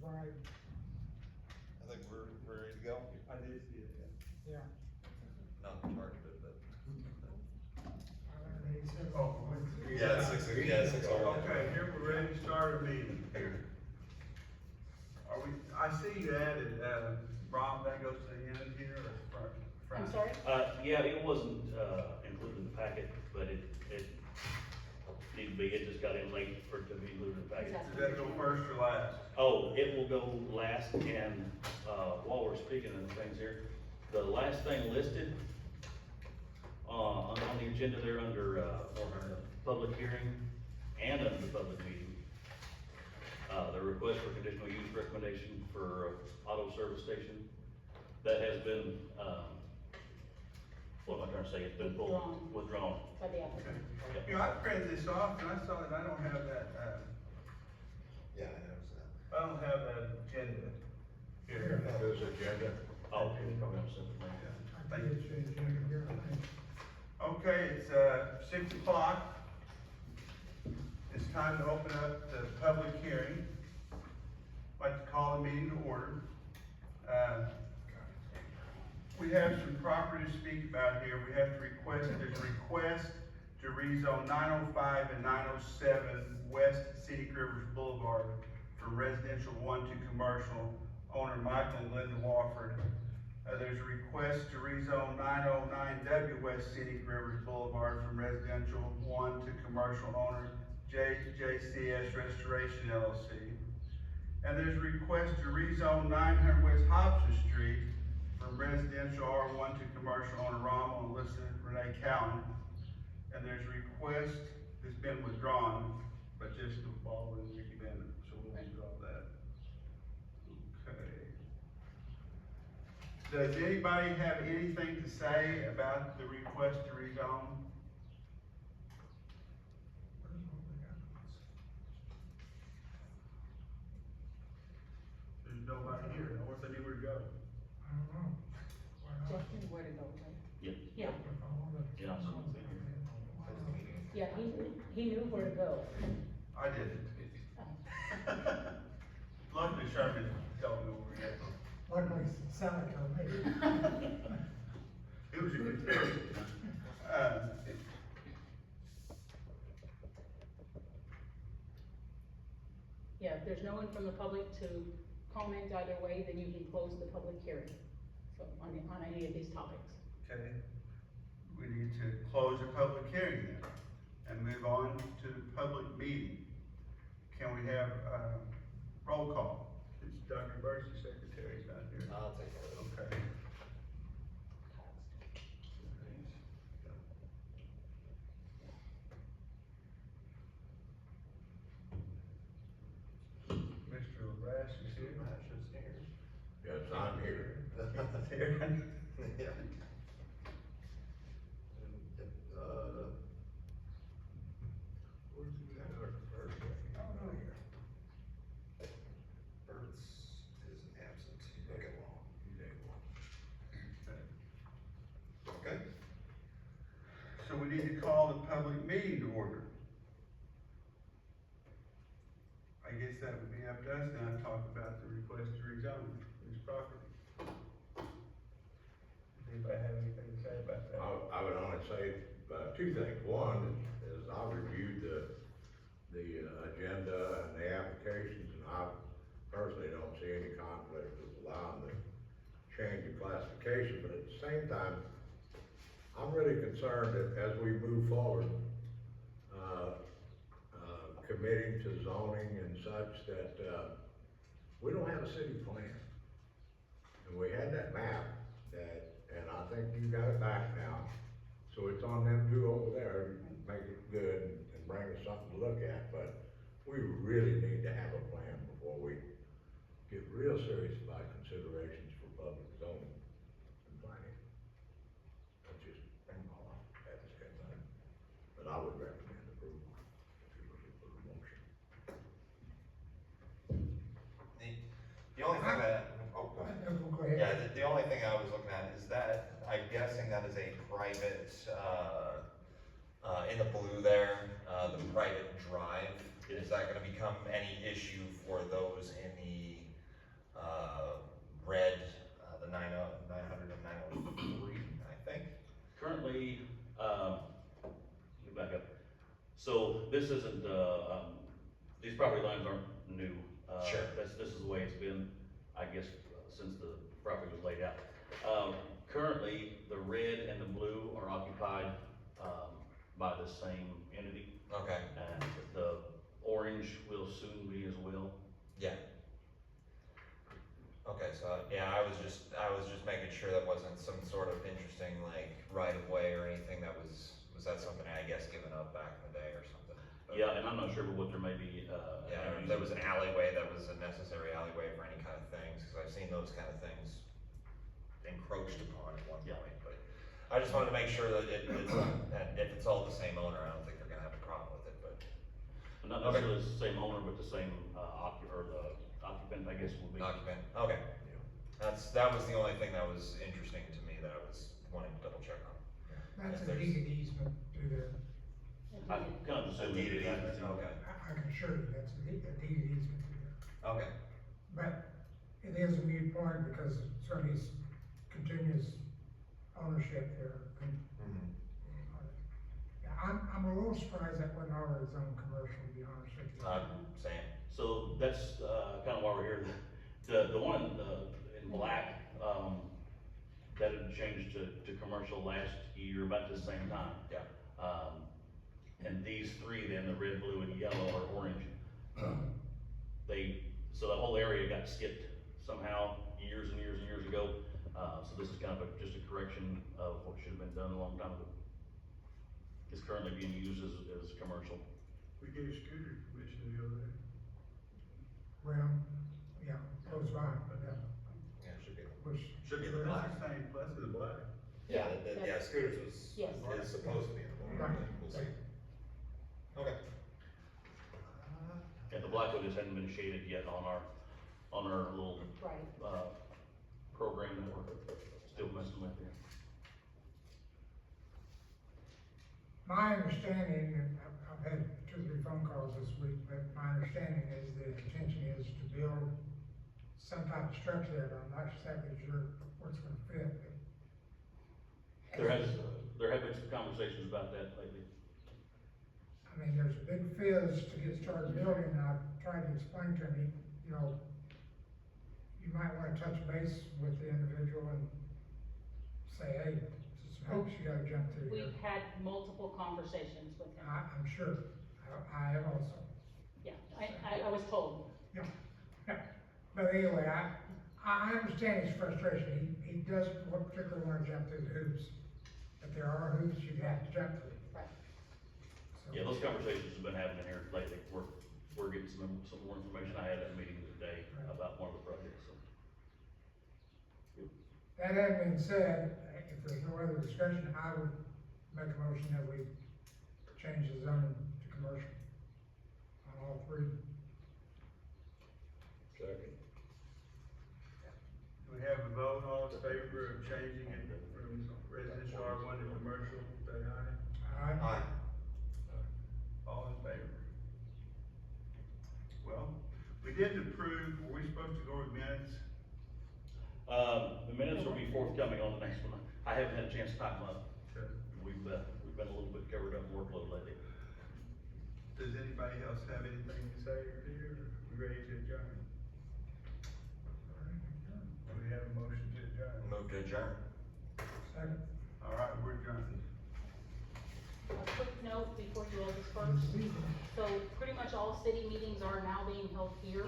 Right, I think we're ready to go. I did see it, yeah. yeah. Not targeted, but. He said, Oh, Yeah, it's 6:00. Okay, here we're ready to start our meeting here. Are we, I see you added, Ron, that goes to the end here or front? I'm sorry? Yeah, it wasn't, included in the packet, but it needed to be, it just got in late for it to be included in the packet. Does that go first or last? Oh, it will go last, and, while we're speaking of things here, the last thing listed, on the agenda there under, public hearing and under the public meeting, the request for conditional use recommendation for auto service station, that has been, what am I trying to say, it's been withdrawn. By the applicant. Okay. You know, I printed this off and I saw that I don't have that, Yeah, I noticed that. I don't have that agenda here. This agenda. Oh, it's probably on something like that. I think it's changed here, I think. Okay, it's, 6 o'clock. It's time to open up the public hearing. I'd like to call the meeting to order. We have some property to speak about here. We have to request, there's a request to rezone 905 and 907 West Scenic Rivers Boulevard from residential 1 to commercial, owner Michael and Linda Wofford. There's a request to rezone 909W West Scenic Rivers Boulevard from residential 1 to commercial, owner JCS Restoration LLC. And there's a request to rezone 900 West Hobson Street from residential R1 to commercial, owner Ron and Alyssa Renee Cowan. And there's a request that's been withdrawn, but just to follow in Ricky Bennett, so we'll withdraw that. Okay. Does anybody have anything to say about the request to rezone? There's nobody here, no one said anywhere to go. I don't know. Why not? Justin, where to go, right? Yep. Yeah, If I wanna- Yeah, I'll see it here. yeah, he knew where to go. I didn't. Luckily Sherman don't know where to go. Luckily, Sally told me. It was a good thing. Yeah, if there's no one from the public to comment either way, then you can close the public hearing. So on any of these topics. Okay, we need to close the public hearing then, and move on to the public meeting. Can we have, roll call? It's Dr. Bursi, secretary's not here. I'll take care of it. Okay. Mr. LaBrash is here. Yes, I'm here. He's here. Yeah. Where's the other person? Burt's is absent. Okay. Okay. So we need to call the public meeting to order. I guess that would be up to us now to talk about the request to rezone this property. Does anybody have anything to say about that? I would only say, two things. One is I reviewed the agenda and the applications, and I personally don't see any conflict with allowing the change of classification, but at the same time, I'm really concerned that as we move forward, committing to zoning and such, that, we don't have a city plan. And we had that map and I think you got it back now. So it's on them two over there, to make it good and bring us something to look at, but we really need to have a plan before we get real serious about considerations for public zoning and planning. That's just, that's kind of, but I would recommend approval if you're looking for a motion. The only thing that, oh, go ahead. Go ahead. Yeah, the only thing I was looking at is that, I'm guessing that is a private, in the blue there, the private drive. Is that gonna become any issue for those in the this isn't, these property lines aren't new. Sure. This is the way it's been, I guess, since the property was laid out. Currently, the red and the blue are occupied, by the same entity, Okay, and the orange will soon be as well. yeah. Okay, so, yeah, I was just making sure that wasn't some sort of interesting, like, right of way or anything that was that something I guess given up back in the day or something? But- Yeah, and I'm not sure what there may be, Yeah, or if there was an alleyway that was a necessary alleyway for any kind of things, cause I've seen those kind of things encroached upon at one Yeah. point, but I just wanted to make sure that that if it's all the same owner, I don't think they're gonna have a problem with it, but. not Okay. necessarily the same owner, but the same, or the occupant, I guess, will be. Occupant, okay. That was the only thing that was interesting to me that I was wanting to double check on. That's If a there's- deed easement through there. I kind of assumed. Deeded that- easement, okay, I can assure you, that's a deed easement through there. okay, But it is a moot point because certainly it's continuous ownership there. mhm, Yeah, I'm a little surprised that wasn't already zoned commercial, to be honest with you. same, So that's, kind of why we're here. The one, in black, that had changed to commercial last year about the same time. yeah, And these three then, the red, blue, and yellow or orange, so the whole area got skipped somehow years and years and years ago. So this is kind of just a correction of what should have been done a long time ago. It's currently being used as commercial. We gave Scooter permission to go there. Well, yeah, close by, but, yeah, should be. which. Should be the That's black. the same, plus the black. Yeah, yeah, Scooters was, Yes. is supposed to be in the black, we'll see. Okay. And the black one just hadn't been shaded yet on our little, Right. program that we're still messing with here. My understanding, and I've had 2 or 3 phone calls this week, but my understanding is the intention is to build some type of structure there, but I'm not exactly sure what's gonna fit. There have been some conversations about that lately. I mean, there's a big fizz to get started building, and I've tried to explain to him, you know, you might wanna touch base with the individual and say, hey, there's some hoops you gotta jump through here. We've had multiple conversations with him. I'm sure, I have also. Yeah, I was told. Yeah, yeah, but anyway, I understand his frustration, he doesn't particularly wanna jump through the hoops, but there are hoops you have to jump through. Right. So- Yeah, those conversations have been happening here lately. We're getting some more information. I had a meeting today about one of the projects, so. That having been said, if there's no other discussion, I would make a motion that we change the zoning to commercial on all 3. Second. We have a vote, all in favor of changing it from residential R1 to commercial, say aye. Aye. All in favor? Well, we did approve, were we supposed to go with minutes? The minutes will be forthcoming on the next one. I haven't had a chance to type them up. Okay. We've been a little bit covered up in workload lately. Does anybody else have anything to say here? We ready to adjourn? We have a motion to adjourn. Move to adjourn. Second. All right, we're adjourned. A quick note before you all disperse. So pretty much all city meetings are now being held here.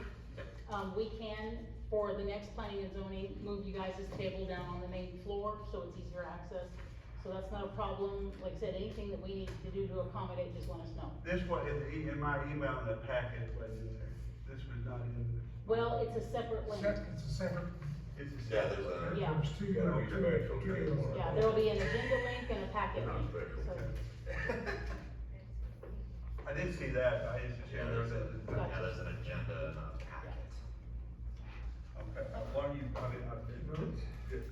We can, for the next planning and zoning, move you guys' table down on the main floor, so it's easier access. So that's not a problem. Like I said, anything that we need to do to accommodate, just let us know. This was, in my email in the packet, wasn't in there. This was not in the. Well, it's a separate link. It's a separate. It's a Yeah, separate. there's a- Yeah. There's 2, Yeah, no special two table. deals. Yeah, there'll be an agenda link and a packet Not link. special. So, I did see that, I just. Yeah, there's Gotcha. there's an agenda and a packet. Okay, why don't you, I mean, I've been. Did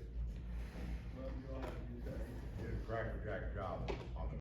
a crackerjack job.